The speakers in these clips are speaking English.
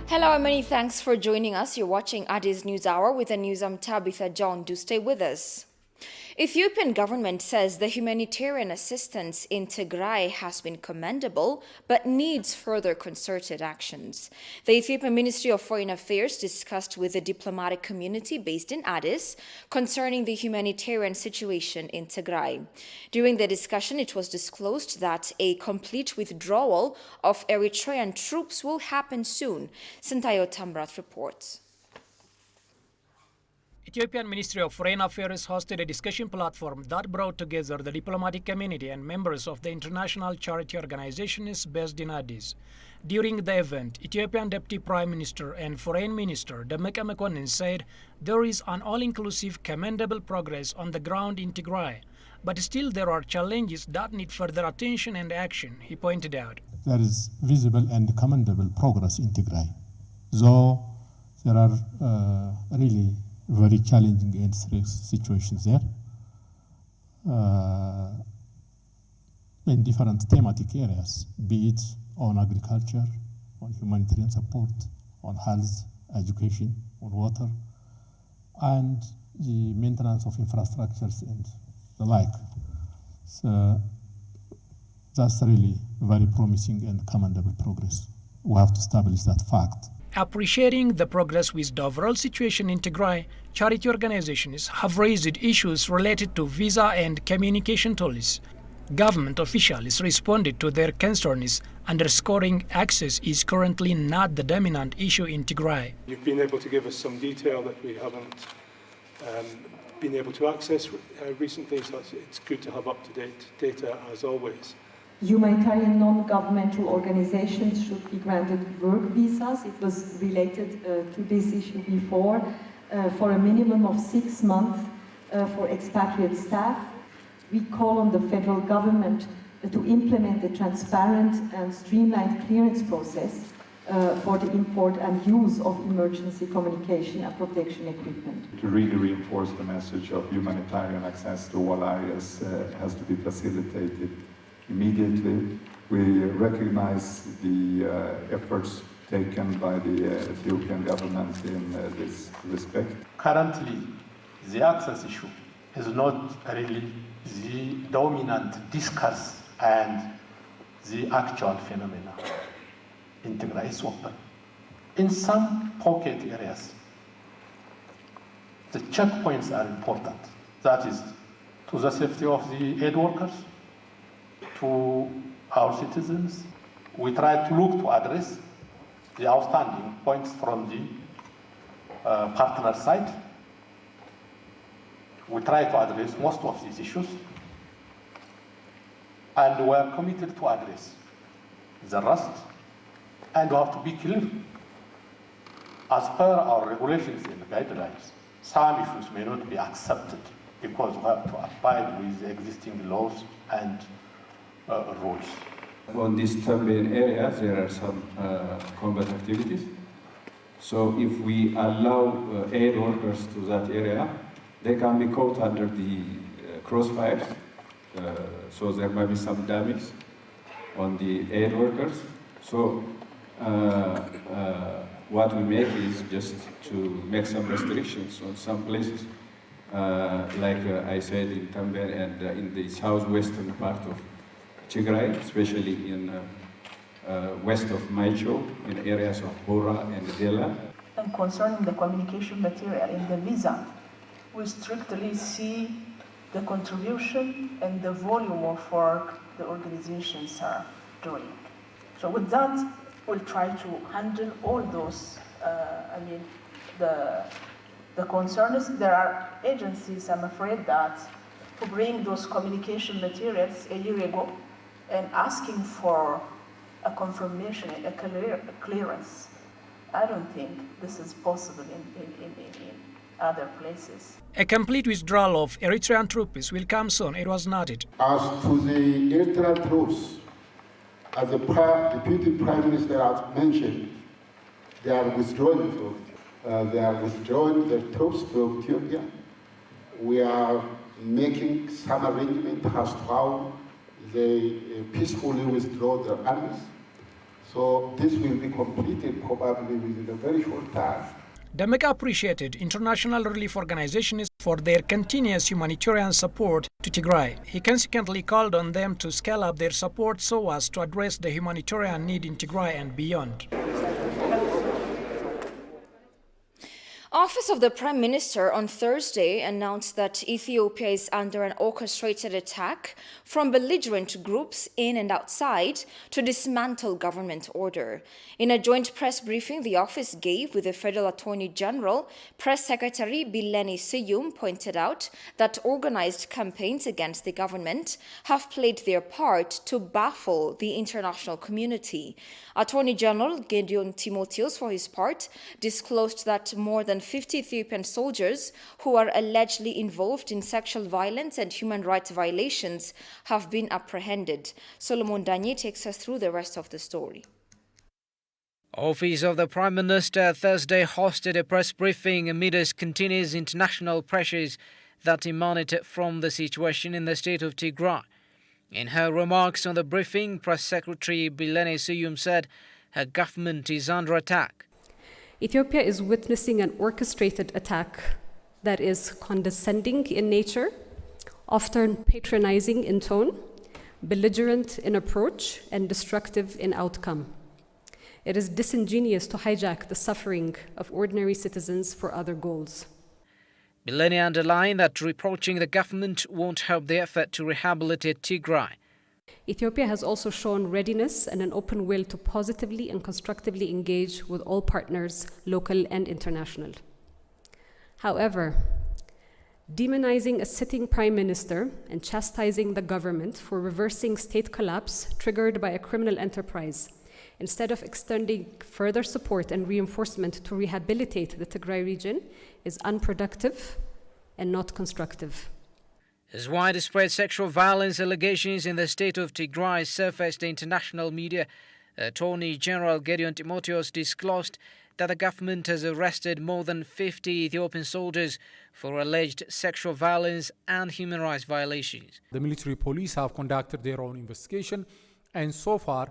Hello and many thanks for joining us. You're watching Addis News Hour with the news. I'm Tabitha John. Do stay with us. Ethiopian government says the humanitarian assistance in Tigray has been commendable, but needs further concerted actions. The Ethiopian Ministry of Foreign Affairs discussed with the diplomatic community based in Addis concerning the humanitarian situation in Tigray. During the discussion, it was disclosed that a complete withdrawal of Eritrean troops will happen soon. Sintayo Tamrat reports. Ethiopian Ministry of Foreign Affairs hosted a discussion platform that brought together the diplomatic community and members of the international charity organizations based in Addis. During the event, Ethiopian Deputy Prime Minister and Foreign Minister Demeke Mekonnen said there is an all-inclusive commendable progress on the ground in Tigray, but still there are challenges that need further attention and action, he pointed out. There is visible and commendable progress in Tigray, though there are really very challenging and serious situations there in different thematic areas, be it on agriculture, on humanitarian support, on health, education, on water, and the maintenance of infrastructures and the like. So that's really very promising and commendable progress. We have to establish that fact. Appreciating the progress with the overall situation in Tigray, charity organizations have raised issues related to visa and communication tools. Government officials responded to their concerns, underscoring access is currently not the dominant issue in Tigray. You've been able to give us some detail that we haven't been able to access recently, so it's good to have up-to-date data as always. Humanitarian non-governmental organizations should be granted work visas. It was related to this issue before, for a minimum of 6 months for expatriate staff. We call on the federal government to implement a transparent and streamlined clearance process for the import and use of emergency communication and protection equipment. To really reinforce the message of humanitarian access to all areas has to be facilitated immediately. We recognize the efforts taken by the Ethiopian government in this respect. Currently, the access issue is not really the dominant discourse and the actual phenomena. In Tigray is open. In some pocket areas, the checkpoints are important. That is, to the safety of the aid workers, to our citizens. We try to look to address the outstanding points from the partner side. We try to address most of these issues, and we are committed to address the rest, and we have to be clear. As per our regulations and guidelines, some issues may not be accepted because we have to abide with the existing laws and rules. On this Ethiopian area, there are some combat activities. So if we allow aid workers to that area, they can be caught under the crossfires. So there might be some damage on the aid workers. So what we make is just to make some restrictions on some places, like I said, in Tamber and in the southwestern part of Tigray, especially in west of Maicho, in areas of Bora and Dela. And concerning the communication material in the visa, we strictly see the contribution and the volume of work the organizations are doing. So with that, we'll try to handle all those, the concerns. There are agencies, I'm afraid, that who bring those communication materials a year ago and asking for a confirmation, a clearance. I don't think this is possible in other places. A complete withdrawal of Eritrean troops will come soon, it was noted. As to the Eritrean troops, as the Deputy Prime Minister has mentioned, they are withdrawing the troops from Ethiopia. We are making some arrangement as to how they peacefully withdraw their armies. So this will be completed probably within a very short time. Demeka appreciated international relief organizations for their continuous humanitarian support to Tigray. He consequently called on them to scale up their support so as to address the humanitarian need in Tigray and beyond. Office of the Prime Minister on Thursday announced that Ethiopia is under an orchestrated attack from belligerent groups in and outside to dismantle government order. In a joint press briefing the office gave with the Federal Attorney General, Press Secretary Bileni Siyum pointed out that organized campaigns against the government have played their part to baffle the international community. Attorney General Gideon Timotheus, for his part, disclosed that more than 50 Ethiopian soldiers who are allegedly involved in sexual violence and human rights violations have been apprehended. Solomon Danye takes us through the rest of the story. Office of the Prime Minister Thursday hosted a press briefing amidst continuous international pressures that emanated from the situation in the state of Tigray. In her remarks on the briefing, Press Secretary Bileni Siyum said her government is under attack. Ethiopia is witnessing an orchestrated attack that is condescending in nature, often patronizing in tone, belligerent in approach, and destructive in outcome. It is disingenuous to hijack the suffering of ordinary citizens for other goals. Bileni underlined that reproaching the government won't help the effort to rehabilitate Tigray. Ethiopia has also shown readiness and an open will to positively and constructively engage with all partners, local and international. However, demonizing a sitting prime minister and chastising the government for reversing state collapse triggered by a criminal enterprise, instead of extending further support and reinforcement to rehabilitate the Tigray region, is unproductive and not constructive. As widespread sexual violence allegations in the state of Tigray surfaced in international media, Attorney General Gideon Timotheus disclosed that the government has arrested more than 50 Ethiopian soldiers for alleged sexual violence and human rights violations. The military police have conducted their own investigation, and so far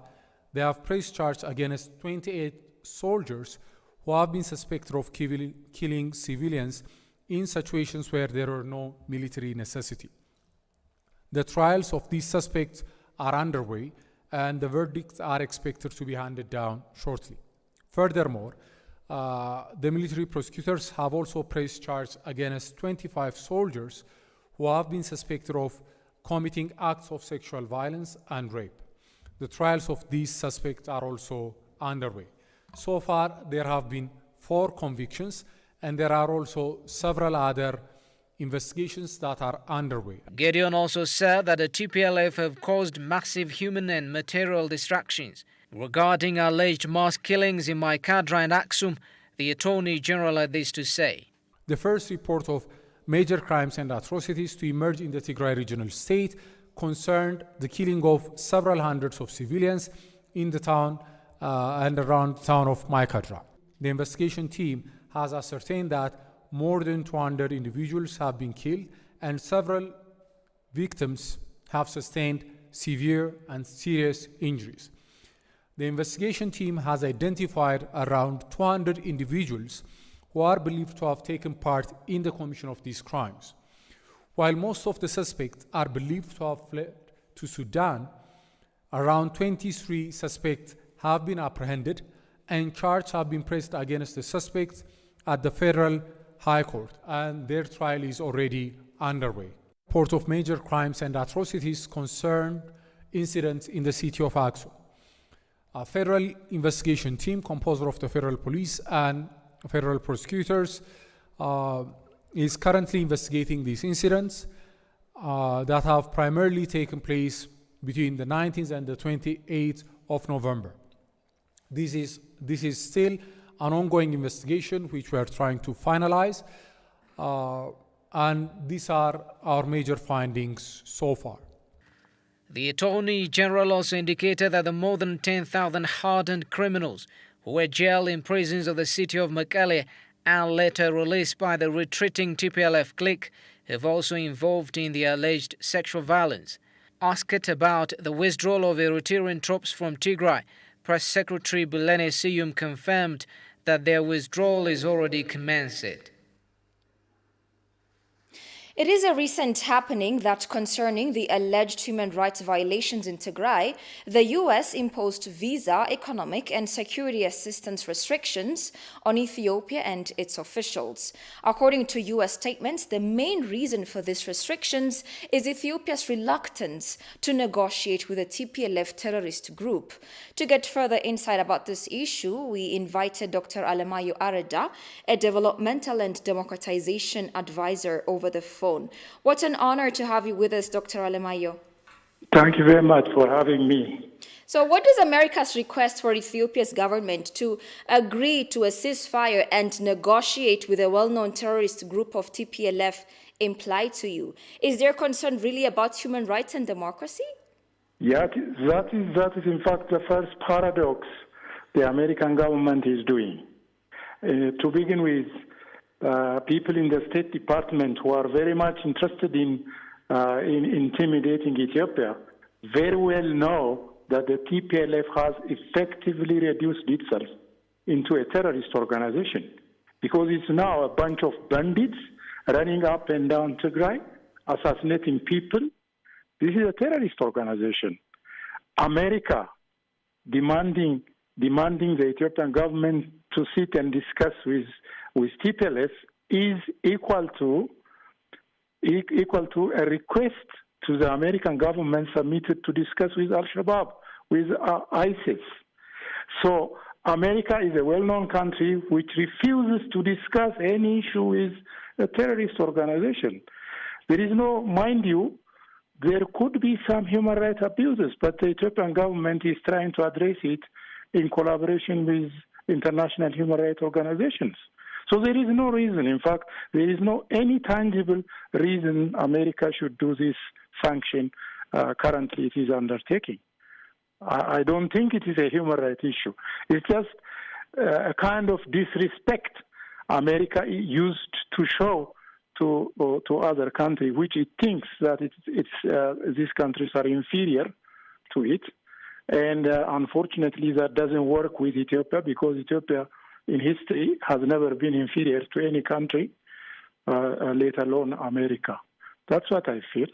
they have pressed charges against 28 soldiers who have been suspected of killing civilians in situations where there are no military necessity. The trials of these suspects are underway, and the verdicts are expected to be handed down shortly. Furthermore, the military prosecutors have also pressed charges against 25 soldiers who have been suspected of committing acts of sexual violence and rape. The trials of these suspects are also underway. So far, there have been 4 convictions, and there are also several other investigations that are underway. Gideon also said that the TPLF have caused massive human and material destructions. Regarding alleged mass killings in Maikadra and Aksum, the Attorney General had this to say. The first report of major crimes and atrocities to emerge in the Tigray regional state concerned the killing of several hundreds of civilians in the town and around the town of Maikadra. The investigation team has ascertained that more than 200 individuals have been killed and several victims have sustained severe and serious injuries. The investigation team has identified around 200 individuals who are believed to have taken part in the commission of these crimes. While most of the suspects are believed to have fled to Sudan, around 23 suspects have been apprehended and charges have been pressed against the suspects at the Federal High Court, and their trial is already underway. Report of major crimes and atrocities concerned incidents in the city of Aksum. A federal investigation team composed of the federal police and federal prosecutors is currently investigating these incidents that have primarily taken place between the 19th and the 28th of November. This is still an ongoing investigation which we are trying to finalize, and these are our major findings so far. The Attorney General also indicated that the more than 10,000 hardened criminals who were jailed in prisons of the city of Mekelle and later released by the retreating TPLF clique have also involved in the alleged sexual violence. Asked about the withdrawal of Eritrean troops from Tigray, Press Secretary Bulene Siyum confirmed that their withdrawal is already commenced. It is a recent happening that concerning the alleged human rights violations in Tigray, the U.S. imposed visa, economic and security assistance restrictions on Ethiopia and its officials. According to U.S. statements, the main reason for these restrictions is Ethiopia's reluctance to negotiate with the TPLF terrorist group. To get further insight about this issue, we invited Dr. Alemayo Areda, a developmental and democratization advisor, over the phone. What an honor to have you with us, Dr. Alemayo. Thank you very much for having me. So what does America's request for Ethiopia's government to agree to a ceasefire and negotiate with a well-known terrorist group of TPLF imply to you? Is their concern really about human rights and democracy? Yeah, that is in fact the first paradox the American government is doing. To begin with, people in the State Department who are very much interested in intimidating Ethiopia very well know that the TPLF has effectively reduced itself into a terrorist organization because it's now a bunch of bandits running up and down Tigray, assassinating people. This is a terrorist organization. America demanding the Ethiopian government to sit and discuss with TPLF is equal to a request to the American government submitted to discuss with Al-Shabaab, with ISIS. So America is a well-known country which refuses to discuss any issue with a terrorist organization. There is no, mind you, there could be some human rights abuses, but the Ethiopian government is trying to address it in collaboration with international human rights organizations. So there is no reason, in fact, there is no any tangible reason America should do this sanction currently it is undertaking. I don't think it is a human rights issue. It's just a kind of disrespect America used to show to other countries, which it thinks that these countries are inferior to it. And unfortunately, that doesn't work with Ethiopia because Ethiopia in history has never been inferior to any country, let alone America. That's what I feel.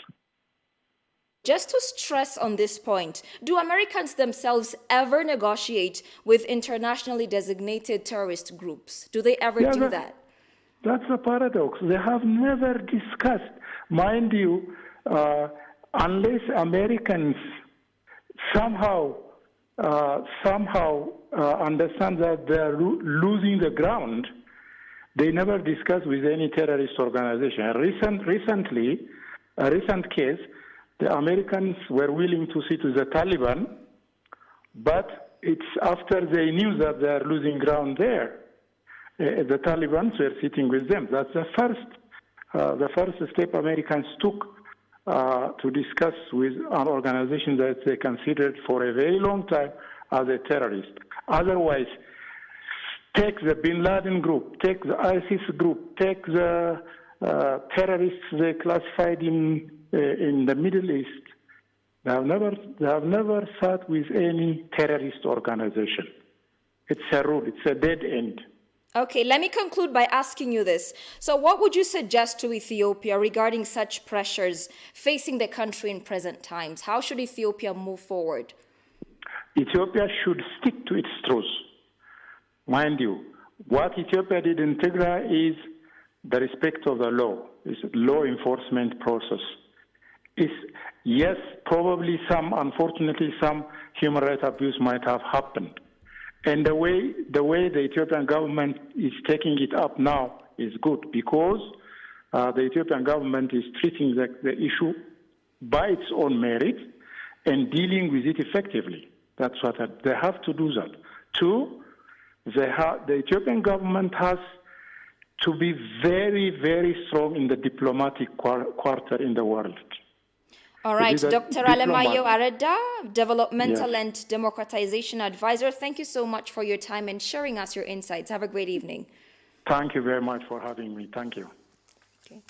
Just to stress on this point, do Americans themselves ever negotiate with internationally designated terrorist groups? Do they ever do that? That's a paradox. They have never discussed, mind you, unless Americans somehow understand that they are losing the ground, they never discuss with any terrorist organization. Recently, a recent case, the Americans were willing to sit with the Taliban, but it's after they knew that they are losing ground there. The Taliban were sitting with them. That's the first step Americans took to discuss with an organization that they considered for a very long time as a terrorist. Otherwise, take the Bin Laden group, take the ISIS group, take the terrorists they classified in the Middle East. They have never sat with any terrorist organization. It's a rule. It's a dead end. Okay, let me conclude by asking you this. So what would you suggest to Ethiopia regarding such pressures facing the country in present times? How should Ethiopia move forward? Ethiopia should stick to its truth. Mind you, what Ethiopia did in Tigray is the respect of the law. It's a law enforcement process. Yes, probably unfortunately, some human rights abuse might have happened. And the way the Ethiopian government is taking it up now is good because the Ethiopian government is treating the issue by its own merit and dealing with it effectively. That's what they have to do that. Two, the Ethiopian government has to be very, very strong in the diplomatic quarter in the world. All right, Dr. Alemayo Areda, Developmental and Democratization Advisor, thank you so much for your time and sharing us your insights. Have a great evening. Thank you very much for having me. Thank you. Okay.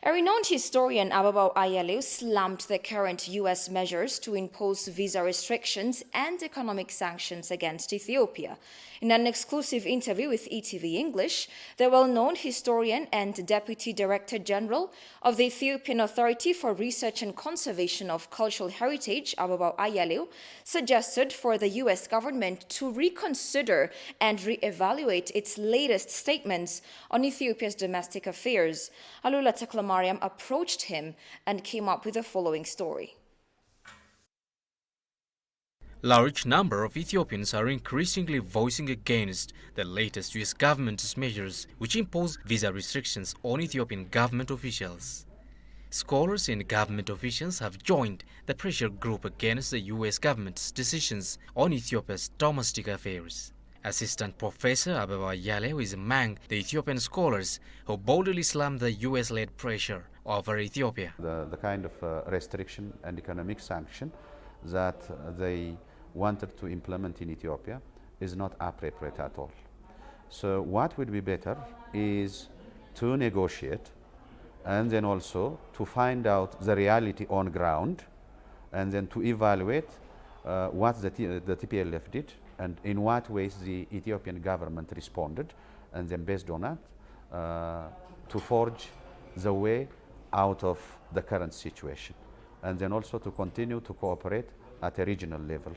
A renowned historian, Ababao Ayalew, slammed the current U.S. measures to impose visa restrictions and economic sanctions against Ethiopia. In an exclusive interview with ETV English, the well-known historian and Deputy Director General of the Ethiopian Authority for Research and Conservation of Cultural Heritage, Ababao Ayalew, suggested for the U.S. government to reconsider and re-evaluate its latest statements on Ethiopia's domestic affairs. Alula Taklamariam approached him and came up with the following story. Large number of Ethiopians are increasingly voicing against the latest U.S. government's measures which impose visa restrictions on Ethiopian government officials. Scholars and government officials have joined the pressure group against the U.S. government's decisions on Ethiopia's domestic affairs. Assistant Professor Ababao Ayalew is among the Ethiopian scholars who boldly slammed the U.S.-led pressure over Ethiopia. The kind of restriction and economic sanction that they wanted to implement in Ethiopia is not appropriate at all. So what would be better is to negotiate and then also to find out the reality on ground and then to evaluate what the TPLF did and in what ways the Ethiopian government responded, and then based on that to forge the way out of the current situation, and then also to continue to cooperate at a regional level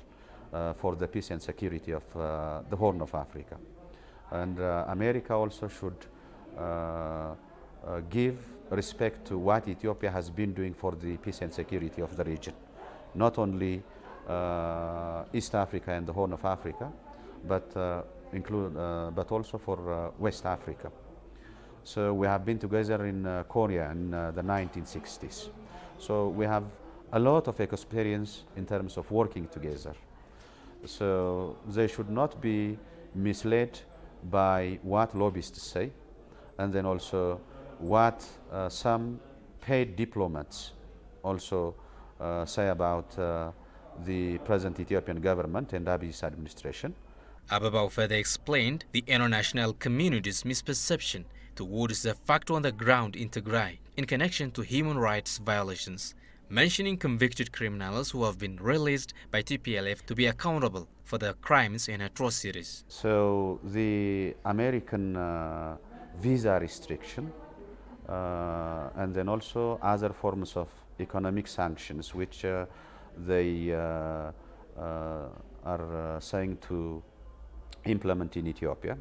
for the peace and security of the Horn of Africa. And America also should give respect to what Ethiopia has been doing for the peace and security of the region, not only East Africa and the Horn of Africa, but also for West Africa. So we have been together in Korea in the 1960s. So we have a lot of experience in terms of working together. So they should not be misled by what lobbyists say, and then also what some paid diplomats also say about the present Ethiopian government and Abiy's administration. Ababao further explained the international community's misperception towards the fact on the ground in Tigray in connection to human rights violations, mentioning convicted criminals who have been released by TPLF to be accountable for their crimes and atrocities. So the American visa restriction and then also other forms of economic sanctions which they are saying to implement in Ethiopia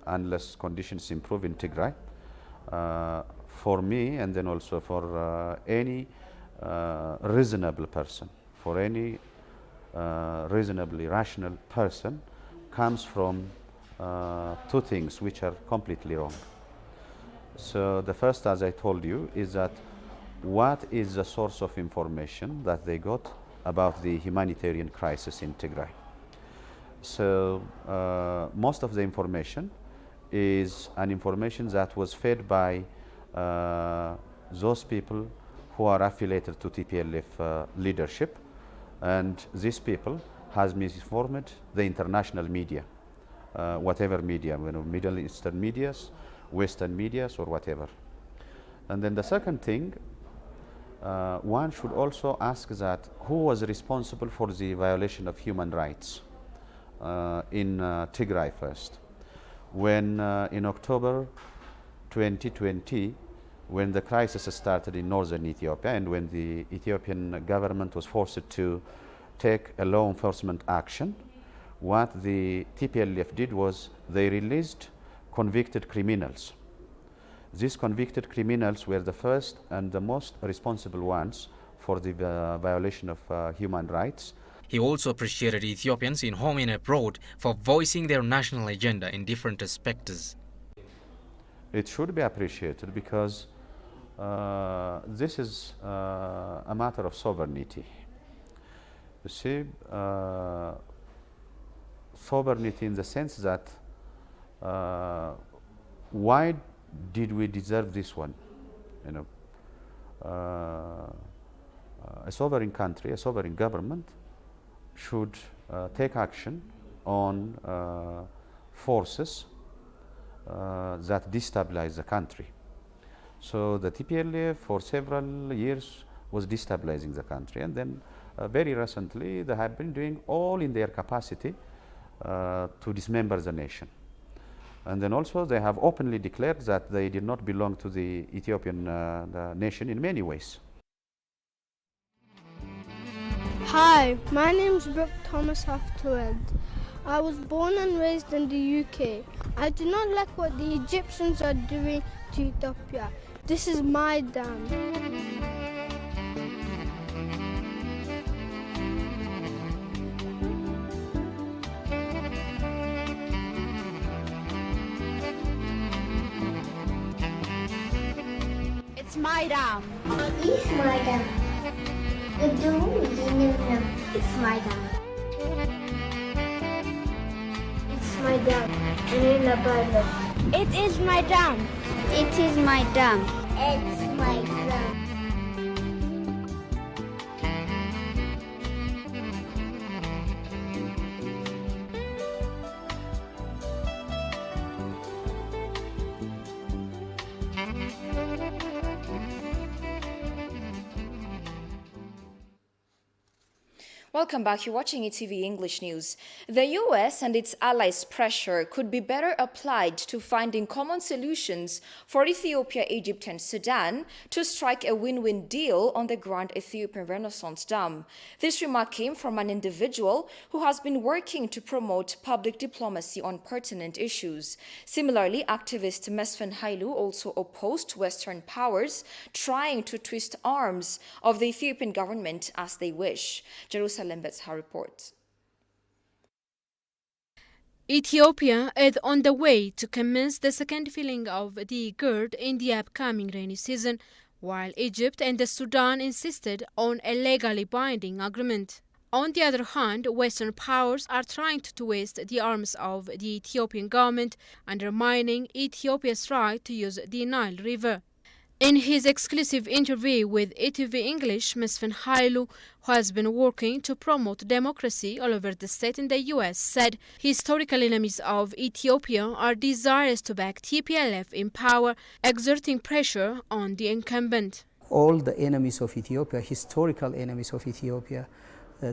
unless conditions improve in Tigray. For me and then also for any reasonable person, for any reasonably rational person, comes from two things which are completely wrong. So the first, as I told you, is that what is the source of information that they got about the humanitarian crisis in Tigray? So most of the information is an information that was fed by those people who are affiliated to TPLF leadership, and these people has misinformed the international media, whatever media, Middle Eastern medias, Western medias, or whatever. And then the second thing, one should also ask that who was responsible for the violation of human rights in Tigray first. When in October 2020, when the crisis started in northern Ethiopia and when the Ethiopian government was forced to take a law enforcement action, what the TPLF did was they released convicted criminals. These convicted criminals were the first and the most responsible ones for the violation of human rights. He also appreciated Ethiopians in home and abroad for voicing their national agenda in different aspects. It should be appreciated because this is a matter of sovereignty. You see, sovereignty in the sense that why did we deserve this one? You know, a sovereign country, a sovereign government should take action on forces that destabilize the country. So the TPLF for several years was destabilizing the country, and then very recently they have been doing all in their capacity to dismember the nation. And then also they have openly declared that they did not belong to the Ethiopian the nation in many ways. Hi, my name is Brooke Thomas Haftued. I was born and raised in the UK. I do not like what the Egyptians are doing to Ethiopia. This is my dam. It's my dam. It's my dam. It's my dam. It's my dam. It is my dam. It is my dam. It's my dam. Welcome back. You're watching ETV English News. The US and its allies' pressure could be better applied to finding common solutions for Ethiopia, Egypt, and Sudan to strike a win-win deal on the Grand Ethiopian Renaissance Dam. This remark came from an individual who has been working to promote public diplomacy on pertinent issues. Similarly, activist Mesfin Hailu also opposed Western powers trying to twist arms of the Ethiopian government as they wish. Jerusalem Betha reports. Ethiopia is on the way to commence the second filling of the GERD in the upcoming rainy season, while Egypt and the Sudan insisted on a legally binding agreement. On the other hand, Western powers are trying to twist the arms of the Ethiopian government, undermining Ethiopia's right to use the Nile River. In his exclusive interview with ETV English, Mesfin Hailu, who has been working to promote democracy all over the state in the US, said historical enemies of Ethiopia are desirous to back TPLF in power, exerting pressure on the incumbent. All the enemies of Ethiopia, historical enemies of Ethiopia,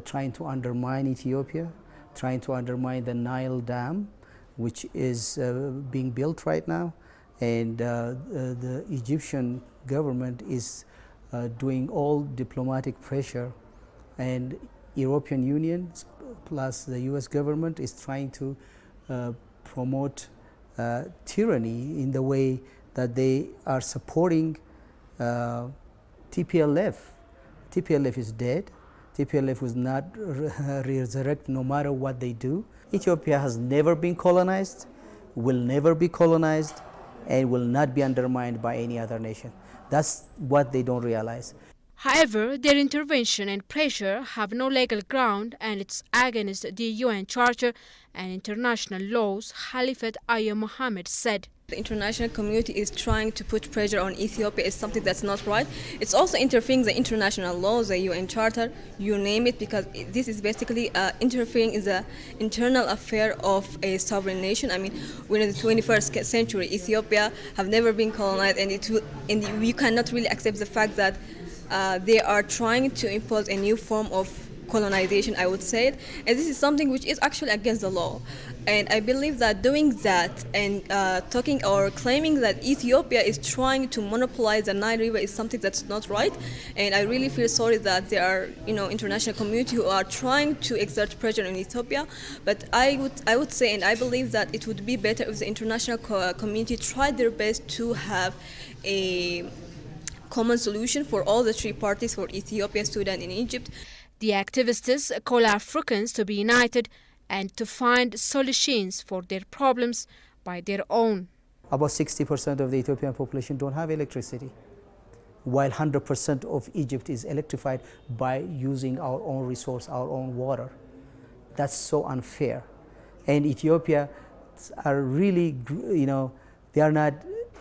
trying to undermine Ethiopia, trying to undermine the Nile Dam, which is being built right now. And the Egyptian government is doing all diplomatic pressure, and European Union plus the US government is trying to promote tyranny in the way that they are supporting TPLF. TPLF is dead. TPLF was not resurrected no matter what they do. Ethiopia has never been colonized, will never be colonized, and will not be undermined by any other nation. That's what they don't realize. However, their intervention and pressure have no legal ground, and it's against the UN Charter and international laws, Khalifat Aya Mohammed said. The international community is trying to put pressure on Ethiopia. It's something that's not right. It's also interfering the international laws, the UN Charter, you name it, because this is basically interfering in the internal affair of a sovereign nation. I mean, we're in the 21st century. Ethiopia have never been colonized, and we cannot really accept the fact that they are trying to impose a new form of colonization, I would say it. And this is something which is actually against the law. And I believe that doing that and talking or claiming that Ethiopia is trying to monopolize the Nile River is something that's not right. And I really feel sorry that there are, international community who are trying to exert pressure on Ethiopia. But I would say, and I believe that it would be better if the international community tried their best to have a common solution for all the three parties, for Ethiopia, Sudan, and Egypt. The activists call Africans to be united and to find solutions for their problems by their own. About 60% of the Ethiopian population don't have electricity, while 100% of Egypt is electrified by using our own resource, our own water. That's so unfair. And Ethiopia are really, they are not,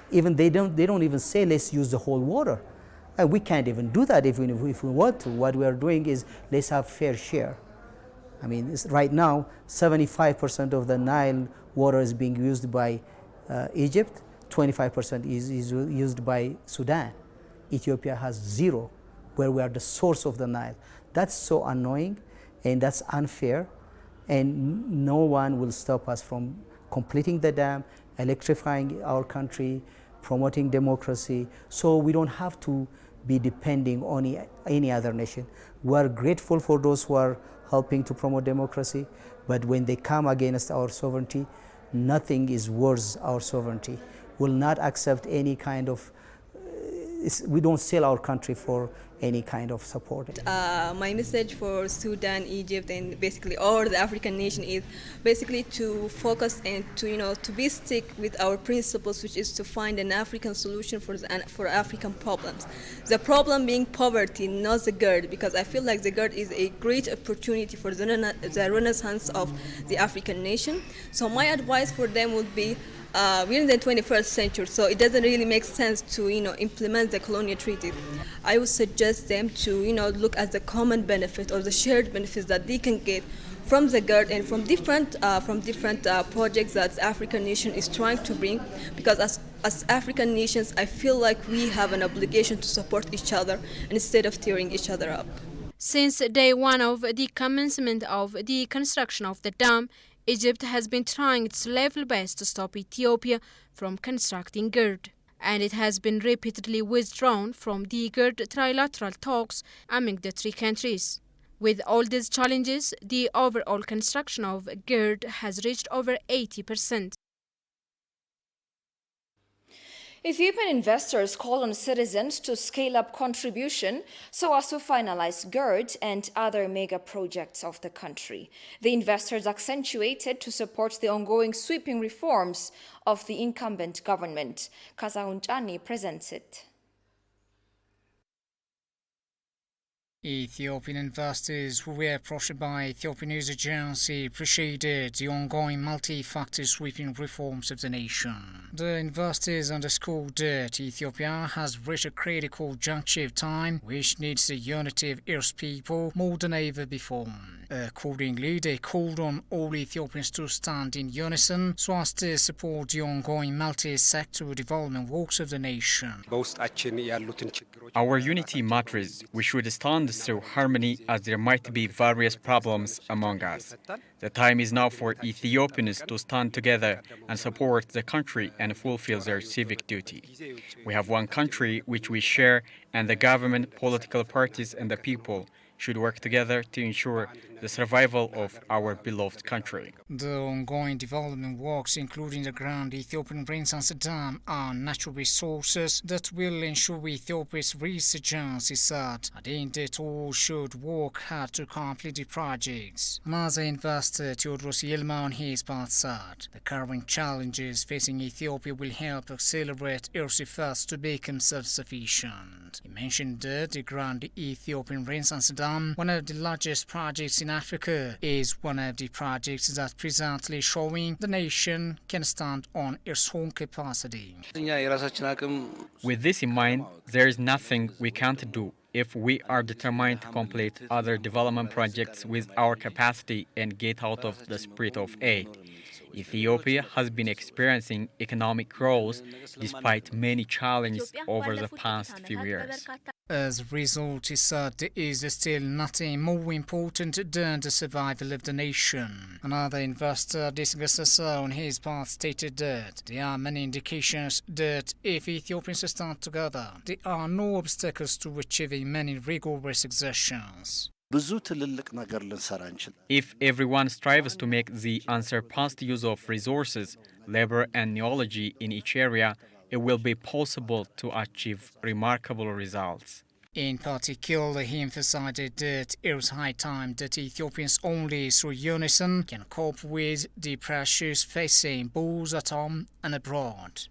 even they don't even say let's use the whole water. And we can't even do that if we want to. What we are doing is let's have fair share. I mean, right now, 75% of the Nile water is being used by Egypt, 25% is used by Sudan. Ethiopia has 0, where we are the source of the Nile. That's so annoying and that's unfair, and no one will stop us from completing the dam, electrifying our country, promoting democracy, so we don't have to be depending on any other nation. We are grateful for those who are helping to promote democracy, but when they come against our sovereignty, nothing is worth our sovereignty. We'll not accept any kind of, we don't sell our country for any kind of support. My message for Sudan, Egypt, and basically all the African nation is basically to focus and to be stick with our principles, which is to find an African solution for African problems. The problem being poverty, not the GERD, because I feel like the GERD is a great opportunity for the renaissance of the African nation. So my advice for them would be, we're in the 21st century, so it doesn't really make sense to implement the colonial treaty. I would suggest them to look at the common benefit or the shared benefits that they can get from the GERD and from different projects that the African nation is trying to bring. Because as African nations, I feel like we have an obligation to support each other instead of tearing each other up. Since day one of the commencement of the construction of the dam, Egypt has been trying its level best to stop Ethiopia from constructing GERD, and it has been repeatedly withdrawn from the GERD trilateral talks among the three countries. With all these challenges, the overall construction of GERD has reached over 80%. Ethiopian investors call on citizens to scale up contribution so as to finalize GERD and other mega projects of the country. The investors accentuated to support the ongoing sweeping reforms of the incumbent government. Kazaun Chani presents it. Ethiopian investors who were approached by Ethiopian news agency appreciated the ongoing multi-factor sweeping reforms of the nation. The investors underscored that Ethiopia has reached a critical juncture of time which needs the unity of its people more than ever before. Accordingly, they called on all Ethiopians to stand in unison so as to support the ongoing multi-sector development works of the nation. Our unity matters. We should stand through harmony as there might be various problems among us. The time is now for Ethiopians to stand together and support the country and fulfill their civic duty. We have one country which we share, and the government, political parties and the people should work together to ensure the survival of our beloved country. The ongoing development works, including the Grand Ethiopian Renaissance Dam, are natural resources that will ensure Ethiopia's resurgence, is said, adding that all should work hard to complete the projects. Another investor, Theodros Yilma, on his part said, the current challenges facing Ethiopia will help accelerate its efforts to become self-sufficient. He mentioned that the Grand Ethiopian Renaissance Dam, one of the largest projects in Africa, is one of the projects that presently showing the nation can stand on its own capacity. With this in mind, there is nothing we can't do if we are determined to complete other development projects with our capacity and get out of the spirit of aid. Ethiopia has been experiencing economic growth despite many challenges over the past few years. As a result, he said there is still nothing more important than the survival of the nation. Another investor, discussed on his part, stated that there are many indications that if Ethiopians stand together, there are no obstacles to achieving many rigorous exertions. If everyone strives to make the unsurpassed use of resources, labor and knowledge in each area, it will be possible to achieve remarkable results. In particular, he emphasized that it was high time that Ethiopians only through unison can cope with the pressures facing both at home and abroad.